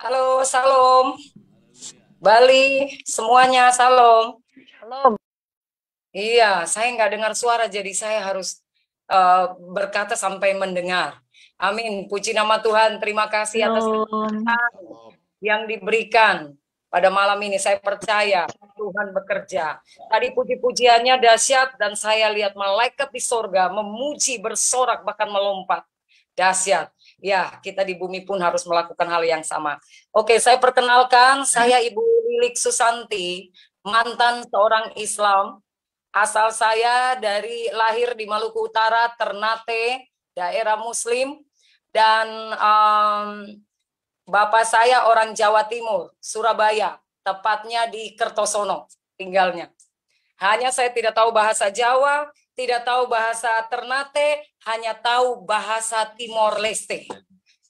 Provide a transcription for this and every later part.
Halo, Salam. Bali, semuanya Salam. Halo. Iya, saya nggak dengar suara, jadi saya harus berkata sampai mendengar. Amin. Puji nama Tuhan. Terima kasih atas Belum. kesempatan yang diberikan pada malam ini. Saya percaya Tuhan bekerja. Tadi puji-pujiannya dahsyat dan saya lihat malaikat di sorga memuji, bersorak, bahkan melompat. Dahsyat. Ya, kita di bumi pun harus melakukan hal yang sama. Oke, saya perkenalkan, saya Ibu Lilik Susanti, mantan seorang Islam. Asal saya dari lahir di Maluku Utara, Ternate, daerah Muslim, dan bapak saya orang Jawa Timur, Surabaya, tepatnya di Kertosono tinggalnya. Hanya saya tidak tahu bahasa Jawa, tidak tahu bahasa Ternate, hanya tahu bahasa Timor Leste.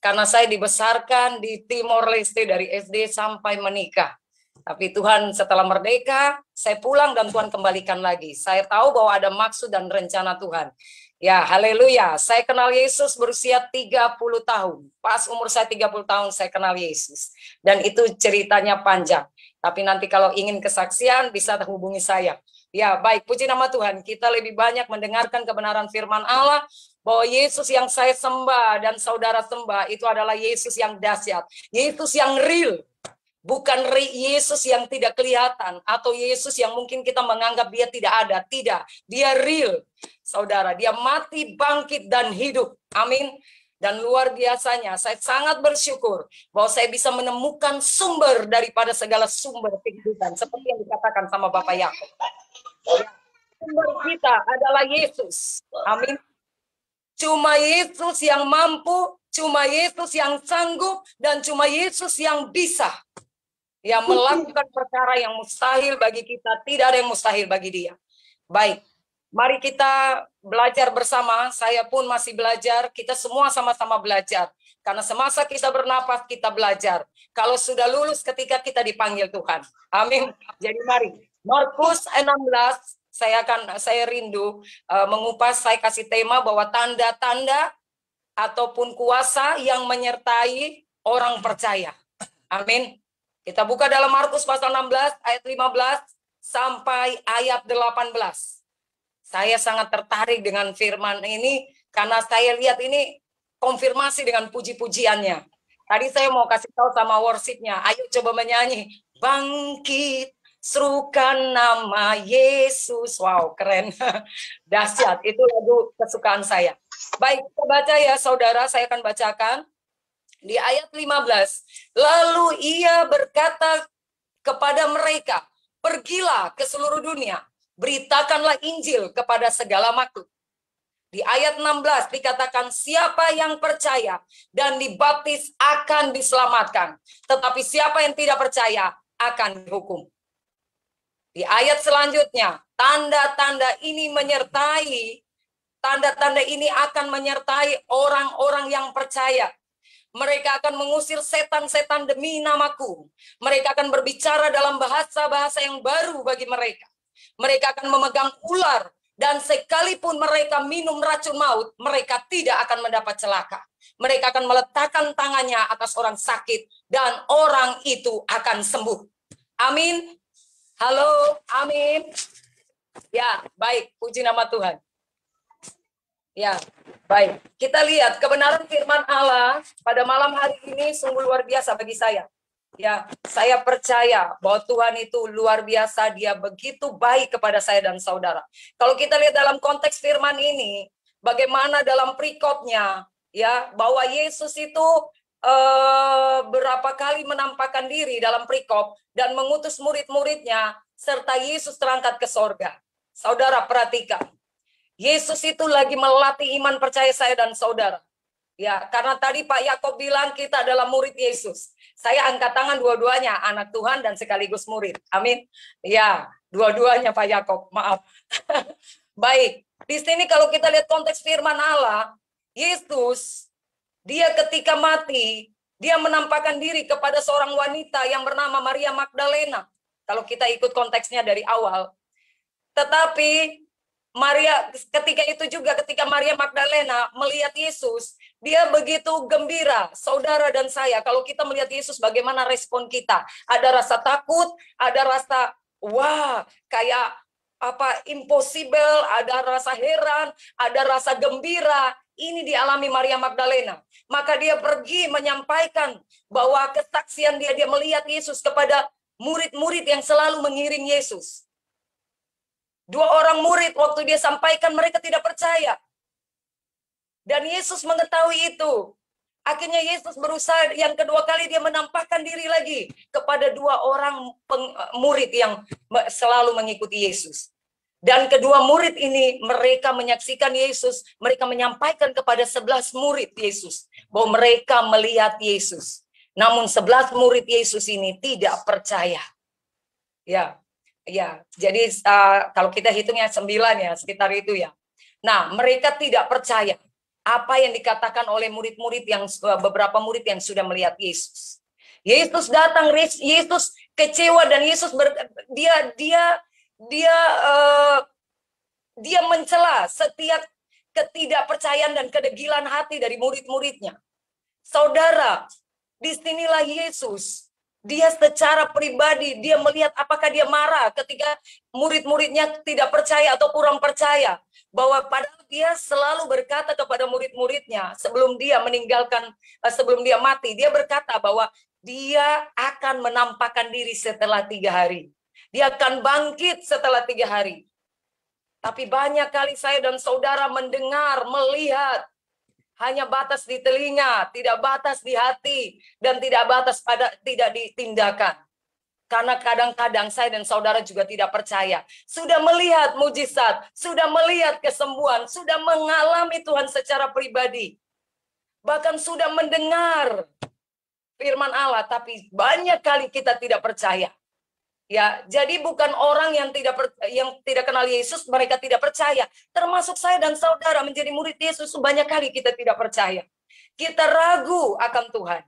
Karena saya dibesarkan di Timor Leste dari SD sampai menikah. Tapi Tuhan setelah merdeka, saya pulang dan Tuhan kembalikan lagi. Saya tahu bahwa ada maksud dan rencana Tuhan. Ya, haleluya. Saya kenal Yesus berusia 30 tahun. Pas umur saya 30 tahun, saya kenal Yesus. Dan itu ceritanya panjang. Tapi nanti kalau ingin kesaksian, bisa hubungi saya. Ya, baik. Puji nama Tuhan. Kita lebih banyak mendengarkan kebenaran firman Allah, bahwa Yesus yang saya sembah dan saudara sembah, itu adalah Yesus yang dahsyat. Yesus yang real. Bukan Yesus yang tidak kelihatan atau Yesus yang mungkin kita menganggap dia tidak ada. Tidak, dia real. Saudara, dia mati, bangkit, dan hidup. Amin. Dan luar biasanya, saya sangat bersyukur bahwa saya bisa menemukan sumber daripada segala sumber kehidupan. Seperti yang dikatakan sama Bapak Yakub. Sumber kita adalah Yesus. Amin. Cuma Yesus yang mampu, cuma Yesus yang sanggup, dan cuma Yesus yang bisa. Yang melakukan perkara yang mustahil bagi kita, tidak ada yang mustahil bagi dia. Baik, mari kita belajar bersama. Saya pun masih belajar, kita semua sama-sama belajar. Karena semasa kita bernapas, kita belajar. Kalau sudah lulus ketika kita dipanggil Tuhan. Amin. Jadi mari, Markus 16, saya rindu mengupas, saya kasih tema bahwa tanda-tanda ataupun kuasa yang menyertai orang percaya. Amin. Kita buka dalam Markus pasal 16 ayat 15 sampai ayat 18. Saya sangat tertarik dengan firman ini karena saya lihat ini konfirmasi dengan puji-pujiannya. Tadi saya mau kasih tahu sama worshipnya, ayo coba menyanyi. Bangkit, serukan nama Yesus. Wow, keren. Dahsyat, itu lagu kesukaan saya. Baik, kita baca ya saudara, saya akan bacakan. Di ayat 15, lalu ia berkata kepada mereka, pergilah ke seluruh dunia, beritakanlah Injil kepada segala makhluk. Di ayat 16 dikatakan, siapa yang percaya dan dibaptis akan diselamatkan, tetapi siapa yang tidak percaya akan dihukum. Di ayat selanjutnya, tanda-tanda ini akan menyertai orang-orang yang percaya. Mereka akan mengusir setan-setan demi namaku. Mereka akan berbicara dalam bahasa-bahasa yang baru bagi mereka. Mereka akan memegang ular, dan sekalipun mereka minum racun maut, mereka tidak akan mendapat celaka. Mereka akan meletakkan tangannya atas orang sakit, dan orang itu akan sembuh. Amin. Halo, amin. Ya, baik. Puji nama Tuhan. Ya, baik. Kita lihat kebenaran firman Allah pada malam hari ini sungguh luar biasa bagi saya. Ya, saya percaya bahwa Tuhan itu luar biasa, dia begitu baik kepada saya dan saudara. Kalau kita lihat dalam konteks firman ini, bagaimana dalam perikopnya, ya, bahwa Yesus itu berapa kali menampakkan diri dalam perikop dan mengutus murid-muridnya, serta Yesus terangkat ke sorga. Saudara perhatikan, Yesus itu lagi melatih iman percaya saya dan saudara. Ya, karena tadi Pak Yakob bilang kita adalah murid Yesus. Saya angkat tangan dua-duanya, anak Tuhan dan sekaligus murid. Amin. Ya, dua-duanya Pak Yakob, maaf. Baik, di sini kalau kita lihat konteks firman Allah, Yesus, dia ketika mati, dia menampakkan diri kepada seorang wanita yang bernama Maria Magdalena. Kalau kita ikut konteksnya dari awal. Tetapi Maria ketika itu juga, ketika Maria Magdalena melihat Yesus, dia begitu gembira. Saudara dan saya, kalau kita melihat Yesus, bagaimana respon kita? Ada rasa takut, ada rasa wah, kayak apa, impossible, ada rasa heran, ada rasa gembira. Ini dialami Maria Magdalena. Maka dia pergi menyampaikan bahwa kesaksian dia melihat Yesus kepada murid-murid yang selalu mengiring Yesus. 2 orang murid waktu dia sampaikan, mereka tidak percaya. Dan Yesus mengetahui itu. Akhirnya Yesus berusaha yang kedua kali, dia menampakkan diri lagi kepada 2 orang murid yang selalu mengikuti Yesus. Dan kedua murid ini, mereka menyaksikan Yesus, mereka menyampaikan kepada 11 murid Yesus bahwa mereka melihat Yesus. Namun 11 murid Yesus ini tidak percaya. Ya, jadi kalau kita hitungnya 9 ya, sekitar itu ya. Nah, mereka tidak percaya apa yang dikatakan oleh murid-murid yang beberapa murid yang sudah melihat Yesus. Yesus datang, Yesus kecewa, dan Yesus dia mencela setiap ketidakpercayaan dan kedegilan hati dari murid-muridnya. Saudara, disinilah Yesus. Dia secara pribadi, dia melihat apakah dia marah ketika murid-muridnya tidak percaya atau kurang percaya. Bahwa padahal dia selalu berkata kepada murid-muridnya sebelum dia meninggalkan, sebelum dia mati, dia berkata bahwa dia akan menampakkan diri setelah 3 hari. Dia akan bangkit setelah 3 hari. Tapi banyak kali saya dan saudara mendengar, melihat, hanya batas di telinga, tidak batas di hati, dan tidak batas tidak ditindakan. Karena kadang-kadang saya dan saudara juga tidak percaya. Sudah melihat mujizat, sudah melihat kesembuhan, sudah mengalami Tuhan secara pribadi. Bahkan sudah mendengar firman Allah, tapi banyak kali kita tidak percaya. Ya, jadi bukan orang yang tidak kenal Yesus, mereka tidak percaya. Termasuk saya dan saudara menjadi murid Yesus, banyak kali kita tidak percaya. Kita ragu akan Tuhan.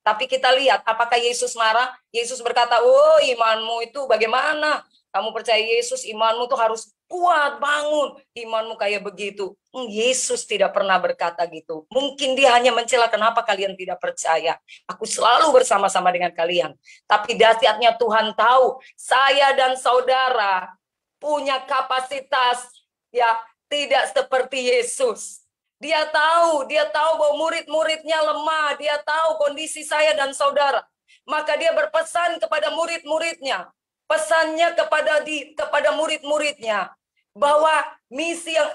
Tapi kita lihat apakah Yesus marah? Yesus berkata, "Oh, imanmu itu bagaimana? Kamu percaya Yesus, imanmu tuh harus kuat, bangun. Imanmu kayak begitu." Yesus tidak pernah berkata gitu. Mungkin dia hanya mencela, kenapa kalian tidak percaya? Aku selalu bersama-sama dengan kalian. Tapi dahsyatnya Tuhan tahu, saya dan saudara punya kapasitas ya tidak seperti Yesus. Dia tahu bahwa murid-muridnya lemah, dia tahu kondisi saya dan saudara. Maka dia berpesan kepada murid-muridnya, pesannya kepada murid-muridnya, bahwa misi yang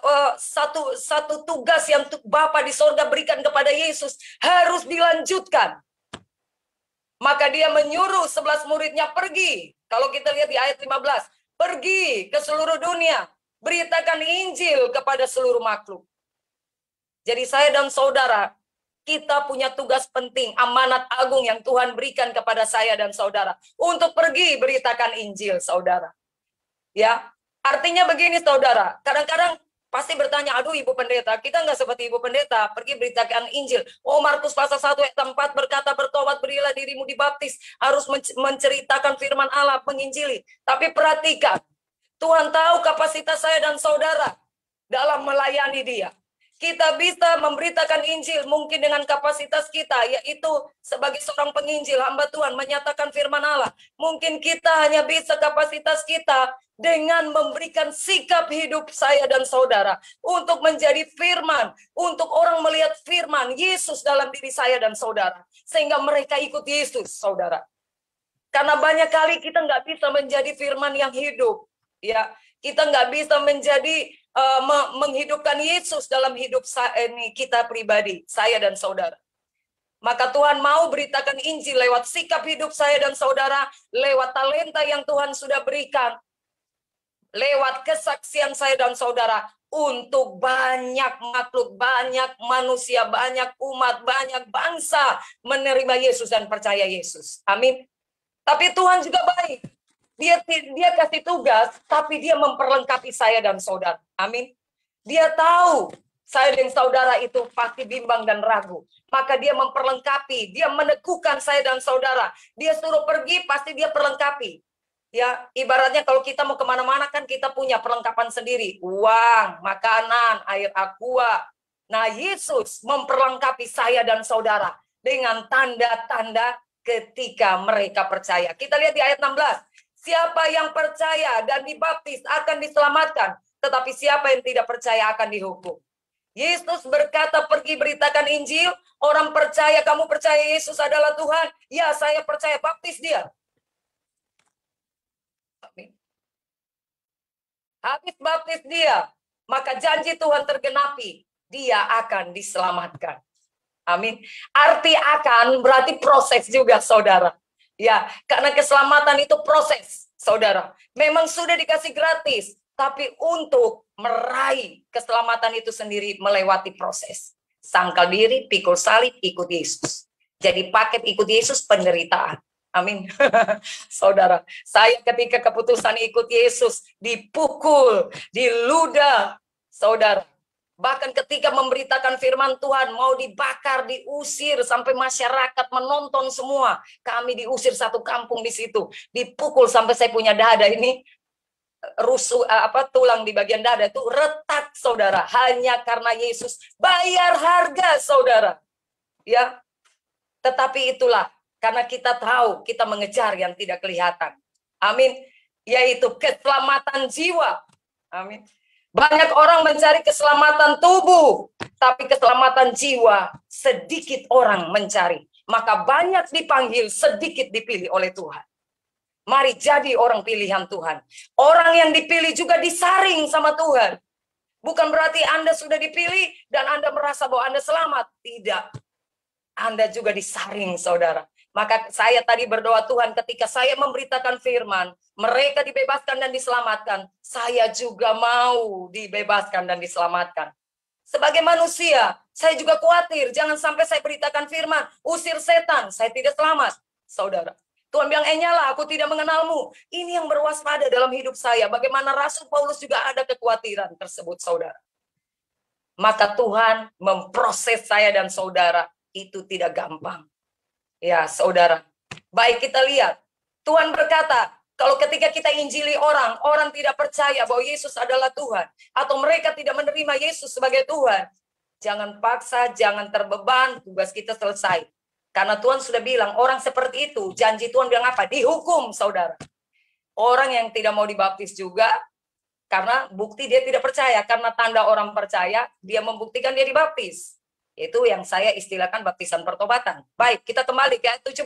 satu tugas yang Bapa di sorga berikan kepada Yesus harus dilanjutkan. Maka dia menyuruh 11 muridnya pergi. Kalau kita lihat di ayat 15, pergi ke seluruh dunia, beritakan Injil kepada seluruh makhluk. Jadi saya dan saudara, kita punya tugas penting, amanat agung yang Tuhan berikan kepada saya dan saudara untuk pergi beritakan Injil, saudara. Ya, artinya begini, saudara. Kadang-kadang pasti bertanya, aduh Ibu Pendeta, kita nggak seperti Ibu Pendeta, pergi beritakan Injil. Oh, Markus pasal 1 ayat 4 berkata, bertobat, berilah dirimu dibaptis, harus menceritakan firman Allah, menginjili. Tapi perhatikan, Tuhan tahu kapasitas saya dan saudara dalam melayani Dia. Kita bisa memberitakan Injil mungkin dengan kapasitas kita, yaitu sebagai seorang penginjil, hamba Tuhan, menyatakan firman Allah. Mungkin kita hanya bisa kapasitas kita dengan memberikan sikap hidup saya dan saudara untuk menjadi firman, untuk orang melihat firman Yesus dalam diri saya dan saudara, sehingga mereka ikut Yesus, saudara. Karena banyak kali kita nggak bisa menjadi firman yang hidup, ya. Kita nggak bisa menjadi menghidupkan Yesus dalam hidup kita pribadi, saya dan saudara. Maka Tuhan mau beritakan Injil lewat sikap hidup saya dan saudara, lewat talenta yang Tuhan sudah berikan, lewat kesaksian saya dan saudara, untuk banyak makhluk, banyak manusia, banyak umat, banyak bangsa menerima Yesus dan percaya Yesus. Amin. Tapi Tuhan juga baik. Dia kasih tugas, tapi dia memperlengkapi saya dan saudara. Amin. Dia tahu saya dan saudara itu pasti bimbang dan ragu. Maka dia memperlengkapi, dia meneguhkan saya dan saudara. Dia suruh pergi, pasti dia perlengkapi. Ya, ibaratnya kalau kita mau kemana-mana kan kita punya perlengkapan sendiri. Uang, makanan, air aqua. Nah, Yesus memperlengkapi saya dan saudara dengan tanda-tanda ketika mereka percaya. Kita lihat di ayat 16. Siapa yang percaya dan dibaptis akan diselamatkan. Tetapi siapa yang tidak percaya akan dihukum. Yesus berkata, pergi beritakan Injil. Orang percaya, kamu percaya Yesus adalah Tuhan? Ya, saya percaya, baptis dia. Habis baptis dia, maka janji Tuhan tergenapi. Dia akan diselamatkan. Amin. Arti akan berarti proses juga, saudara. Ya, karena keselamatan itu proses, saudara. Memang sudah dikasih gratis, tapi untuk meraih keselamatan itu sendiri melewati proses. Sangkal diri, pikul salib, ikut Yesus. Jadi paket ikut Yesus penderitaan. Amin. Saudara, saya ketika keputusan ikut Yesus dipukul, diludah, saudara. Bahkan ketika memberitakan firman Tuhan mau dibakar, diusir sampai masyarakat menonton semua. Kami diusir satu kampung di situ, dipukul sampai saya punya dada ini rusuh, tulang di bagian dada itu retak, saudara. Hanya karena Yesus bayar harga, saudara. Ya, tetapi itulah karena kita tahu kita mengejar yang tidak kelihatan. Amin. Yaitu keselamatan jiwa. Amin. Banyak orang mencari keselamatan tubuh, tapi keselamatan jiwa sedikit orang mencari. Maka banyak dipanggil, sedikit dipilih oleh Tuhan. Mari jadi orang pilihan Tuhan. Orang yang dipilih juga disaring sama Tuhan. Bukan berarti Anda sudah dipilih dan Anda merasa bahwa Anda selamat. Tidak. Anda juga disaring, saudara. Maka saya tadi berdoa, Tuhan, ketika saya memberitakan firman, mereka dibebaskan dan diselamatkan, saya juga mau dibebaskan dan diselamatkan. Sebagai manusia, saya juga khawatir, jangan sampai saya beritakan firman, usir setan, saya tidak selamat. Saudara, Tuhan bilang, nyala, aku tidak mengenalmu. Ini yang berwaspada dalam hidup saya. Bagaimana Rasul Paulus juga ada kekhawatiran tersebut, saudara. Maka Tuhan memproses saya dan saudara, itu tidak gampang. Ya, saudara. Baik, kita lihat. Tuhan berkata, kalau ketika kita injili orang, orang tidak percaya bahwa Yesus adalah Tuhan, atau mereka tidak menerima Yesus sebagai Tuhan, jangan paksa, jangan terbeban, tugas kita selesai. Karena Tuhan sudah bilang, orang seperti itu, janji Tuhan bilang apa? Dihukum, saudara. Orang yang tidak mau dibaptis juga, karena bukti dia tidak percaya, karena tanda orang percaya, dia membuktikan dia dibaptis. Itu yang saya istilahkan baptisan pertobatan. Baik, kita kembali ke ayat 17.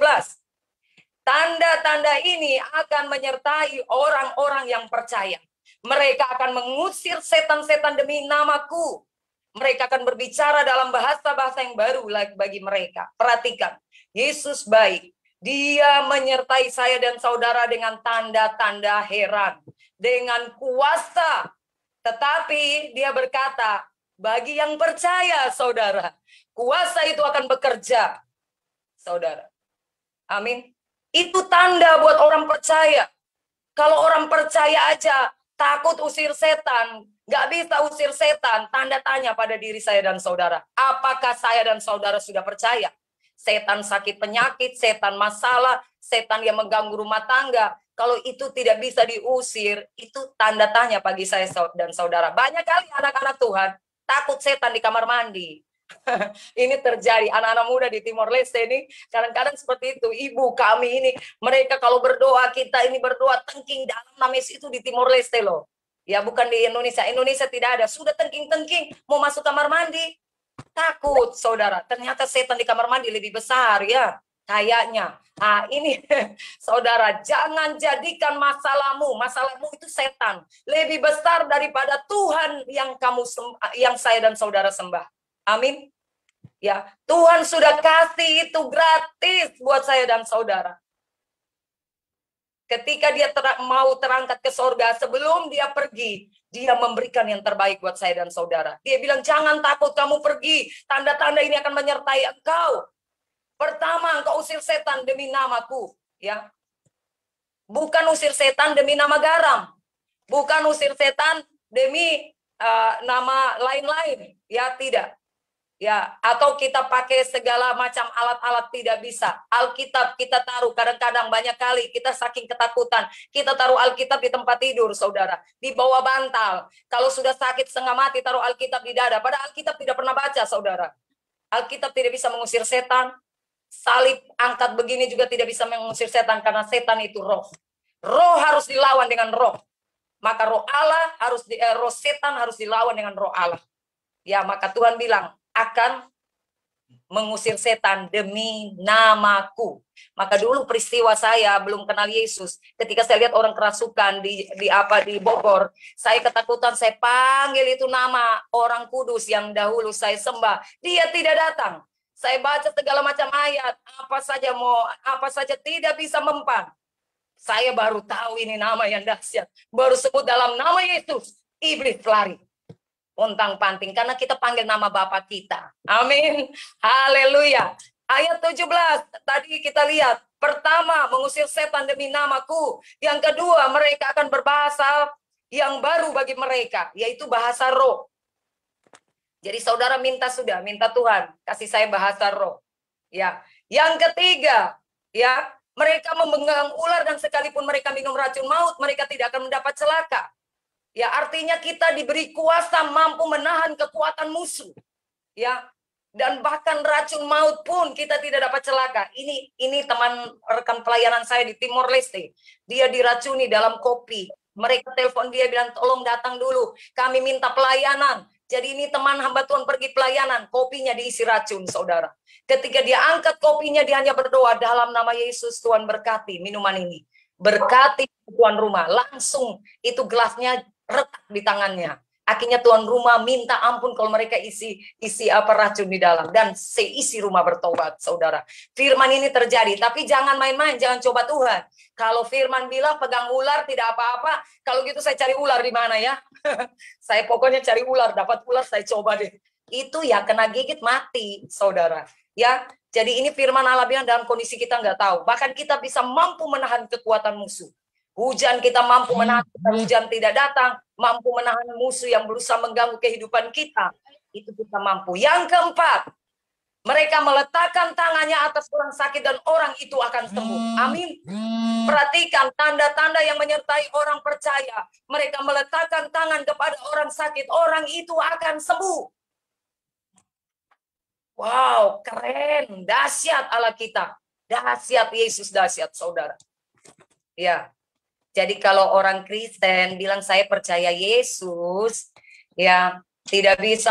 Tanda-tanda ini akan menyertai orang-orang yang percaya. Mereka akan mengusir setan-setan demi namaku. Mereka akan berbicara dalam bahasa-bahasa yang baru bagi mereka. Perhatikan, Yesus baik. Dia menyertai saya dan saudara dengan tanda-tanda heran. Dengan kuasa. Tetapi dia berkata, bagi yang percaya, saudara, kuasa itu akan bekerja, saudara. Amin. Itu tanda buat orang percaya. Kalau orang percaya aja takut usir setan, nggak bisa usir setan, tanda tanya pada diri saya dan saudara. Apakah saya dan saudara sudah percaya? Setan sakit penyakit, setan masalah, setan yang mengganggu rumah tangga, kalau itu tidak bisa diusir, itu tanda tanya bagi saya dan saudara. Banyak kali anak-anak Tuhan takut setan di kamar mandi. Ini terjadi anak-anak muda di Timor Leste ini kadang-kadang seperti itu. Ibu kami ini, mereka kalau berdoa, kita ini berdoa tengking dalam namis itu di Timor Leste loh. Ya bukan di Indonesia. Indonesia tidak ada. Sudah tengking-tengking mau masuk kamar mandi, takut, saudara. Ternyata setan di kamar mandi lebih besar ya. Kayaknya. Nah ini saudara, jangan jadikan masalahmu itu setan lebih besar daripada Tuhan yang saya dan saudara sembah. Amin. Ya, Tuhan sudah kasih itu gratis buat saya dan saudara. Ketika dia mau terangkat ke sorga, sebelum dia pergi, dia memberikan yang terbaik buat saya dan saudara. Dia bilang, jangan takut kamu pergi, tanda-tanda ini akan menyertai engkau. Pertama, engkau usir setan demi namaku, ya. Bukan usir setan demi nama garam. Bukan usir setan demi nama lain-lain, ya tidak. Ya, atau kita pakai segala macam alat-alat, tidak bisa. Alkitab kita taruh, kadang-kadang banyak kali kita saking ketakutan, kita taruh Alkitab di tempat tidur, saudara, di bawah bantal. Kalau sudah sakit setengah mati, taruh Alkitab di dada. Padahal Alkitab tidak pernah baca, saudara. Alkitab tidak bisa mengusir setan. Salib angkat begini juga tidak bisa mengusir setan, karena setan itu roh. Roh harus dilawan dengan roh. Maka roh Allah harus roh setan harus dilawan dengan roh Allah. Ya, maka Tuhan bilang akan mengusir setan demi namaku. Maka dulu peristiwa saya belum kenal Yesus, ketika saya lihat orang kerasukan di Bogor, saya ketakutan, saya panggil itu nama orang kudus yang dahulu saya sembah, dia tidak datang. Saya baca segala macam ayat, apa saja tidak bisa mempan. Saya baru tahu ini nama yang dahsyat. Baru sebut dalam nama Yesus, iblis lari pontang-panting, karena kita panggil nama Bapa kita. Amin. Haleluya. Ayat 17 tadi kita lihat, pertama mengusir setan demi namaku. Yang kedua, mereka akan berbahasa yang baru bagi mereka, yaitu bahasa roh. Jadi saudara minta Tuhan kasih saya bahasa roh. Ya. Yang ketiga, ya, mereka memegang ular dan sekalipun mereka minum racun maut, mereka tidak akan mendapat celaka. Ya, artinya kita diberi kuasa mampu menahan kekuatan musuh. Ya, dan bahkan racun maut pun kita tidak dapat celaka. Ini teman rekan pelayanan saya di Timor Leste. Dia diracuni dalam kopi. Mereka telepon dia bilang, tolong datang dulu, kami minta pelayanan. Jadi ini teman hamba Tuhan pergi pelayanan, kopinya diisi racun, saudara. Ketika dia angkat kopinya, dia hanya berdoa, dalam nama Yesus Tuhan berkati minuman ini. Berkati tuan rumah, langsung itu gelasnya retak di tangannya. Akhirnya tuan rumah minta ampun kalau mereka isi racun di dalam, dan seisi rumah bertobat, saudara. Firman ini terjadi, tapi jangan main-main, jangan coba Tuhan. Kalau firman bilang pegang ular tidak apa-apa, kalau gitu saya cari ular di mana ya? Saya pokoknya cari ular, dapat ular saya coba deh. Itu ya kena gigit mati, saudara. Ya, jadi ini firman Allah bilang dalam kondisi kita nggak tahu. Bahkan kita bisa mampu menahan kekuatan musuh. Hujan kita mampu menahan, hujan tidak datang, mampu menahan musuh yang berusaha mengganggu kehidupan kita. Itu kita mampu. Yang keempat, mereka meletakkan tangannya atas orang sakit dan orang itu akan sembuh. Amin. Perhatikan tanda-tanda yang menyertai orang percaya. Mereka meletakkan tangan kepada orang sakit, orang itu akan sembuh. Wow, keren, dahsyat Allah kita. Dahsyat Yesus, dahsyat saudara. Ya. Jadi kalau orang Kristen bilang saya percaya Yesus, ya tidak bisa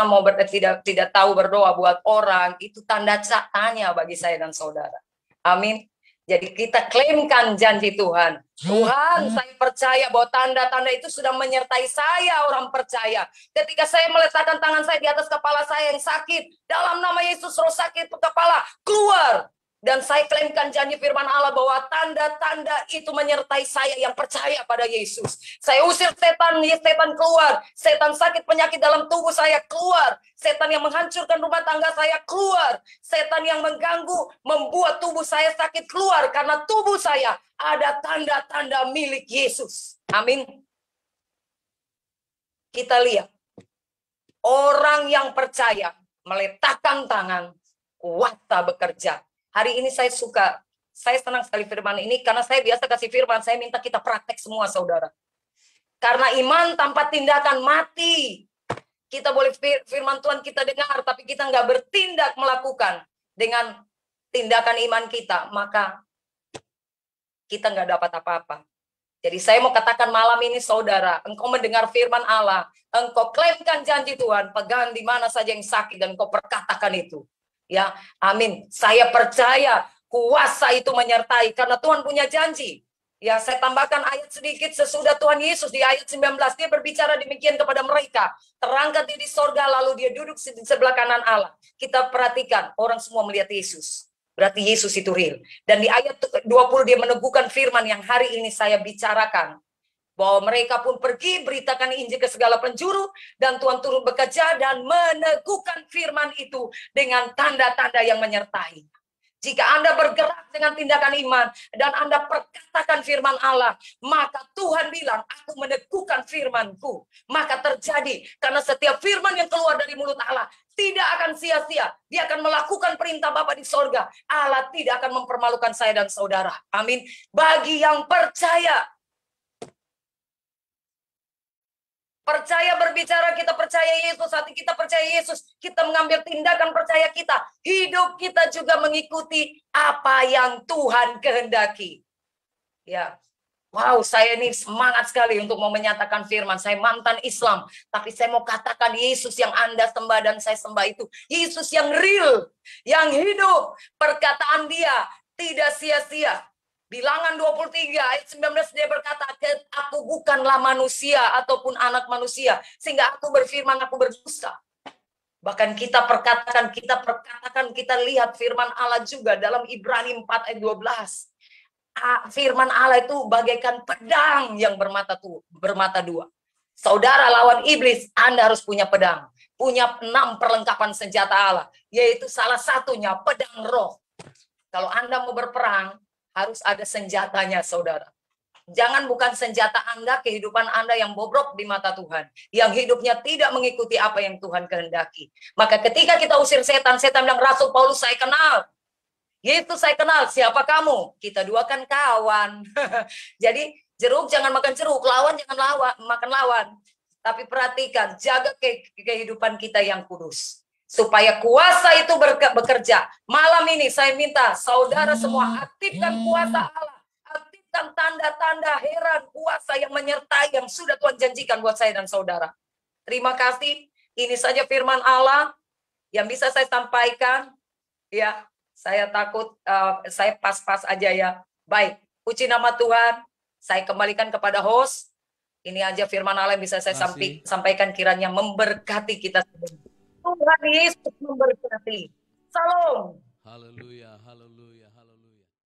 tidak tahu berdoa buat orang, itu tanda tanya bagi saya dan saudara. Amin. Jadi kita klaimkan janji Tuhan. Tuhan, saya percaya bahwa tanda-tanda itu sudah menyertai saya, orang percaya. Ketika saya meletakkan tangan saya di atas kepala saya yang sakit, dalam nama Yesus roh sakit kepala keluar. Dan saya klaimkan janji firman Allah bahwa tanda-tanda itu menyertai saya yang percaya pada Yesus. Saya usir setan keluar. Setan sakit penyakit dalam tubuh saya keluar. Setan yang menghancurkan rumah tangga saya keluar. Setan yang mengganggu, membuat tubuh saya sakit keluar. Karena tubuh saya ada tanda-tanda milik Yesus. Amin. Kita lihat. Orang yang percaya meletakkan tangan, kuasa bekerja. Hari ini saya senang sekali firman ini, karena saya biasa kasih firman, saya minta kita praktek semua saudara. Karena iman tanpa tindakan mati. Kita boleh firman Tuhan kita dengar, tapi kita nggak bertindak melakukan dengan tindakan iman kita, maka kita nggak dapat apa-apa. Jadi saya mau katakan malam ini saudara, engkau mendengar firman Allah, engkau klaimkan janji Tuhan, pegang di mana saja yang sakit dan engkau perkatakan itu. Ya, amin. Saya percaya kuasa itu menyertai karena Tuhan punya janji. Ya, saya tambahkan ayat sedikit sesudah Tuhan Yesus di ayat 19, dia berbicara demikian kepada mereka. Terangkat dia di sorga, lalu dia duduk di sebelah kanan Allah. Kita perhatikan, orang semua melihat Yesus. Berarti Yesus itu real. Dan di ayat 20 dia meneguhkan firman yang hari ini saya bicarakan. Bahwa mereka pun pergi beritakan Injil ke segala penjuru, dan Tuhan turun bekerja dan meneguhkan firman itu dengan tanda-tanda yang menyertai. Jika Anda bergerak dengan tindakan iman dan Anda perkatakan mengatakan firman Allah, maka Tuhan bilang, aku meneguhkan firmanku. Maka terjadi, karena setiap firman yang keluar dari mulut Allah tidak akan sia-sia. Dia akan melakukan perintah Bapa di sorga. Allah tidak akan mempermalukan saya dan saudara. Amin. Bagi yang percaya, percaya berbicara, kita percaya Yesus, hati kita percaya Yesus, kita mengambil tindakan percaya kita, hidup kita juga mengikuti apa yang Tuhan kehendaki. Ya, wow, saya ini semangat sekali untuk mau menyatakan firman. Saya mantan Islam, tapi saya mau katakan Yesus yang Anda sembah dan saya sembah itu Yesus yang real, yang hidup. Perkataan Dia tidak sia-sia. Bilangan 23 ayat 19 dia berkata, aku bukanlah manusia ataupun anak manusia, sehingga aku berfirman, aku berdusta. Bahkan kita perkatakan, kita lihat firman Allah juga dalam Ibrani 4 ayat 12. Firman Allah itu bagaikan pedang yang bermata dua. Saudara lawan iblis, Anda harus punya pedang. Punya 6 perlengkapan senjata Allah, yaitu salah satunya pedang roh. Kalau Anda mau berperang, harus ada senjatanya, saudara. Jangan bukan senjata Anda, kehidupan Anda yang bobrok di mata Tuhan. Yang hidupnya tidak mengikuti apa yang Tuhan kehendaki. Maka ketika kita usir setan, setan bilang, Rasul Paulus saya kenal. Yesus saya kenal, siapa kamu? Kita dua kan kawan. Jadi jeruk jangan makan jeruk, lawan jangan makan lawan. Tapi perhatikan, jaga kehidupan kita yang kudus. Supaya kuasa itu bekerja. Malam ini saya minta saudara semua aktifkan kuasa Allah. Aktifkan tanda-tanda heran kuasa yang menyertai yang sudah Tuhan janjikan buat saya dan saudara. Terima kasih. Ini saja firman Allah yang bisa saya sampaikan. Ya, saya takut saya pas-pas aja ya. Baik, puji nama Tuhan. Saya kembalikan kepada host. Ini aja firman Allah yang bisa saya sampaikan, kiranya memberkati kita semua. Tuhan Yesus memberkati. Salam. Haleluya, haleluya.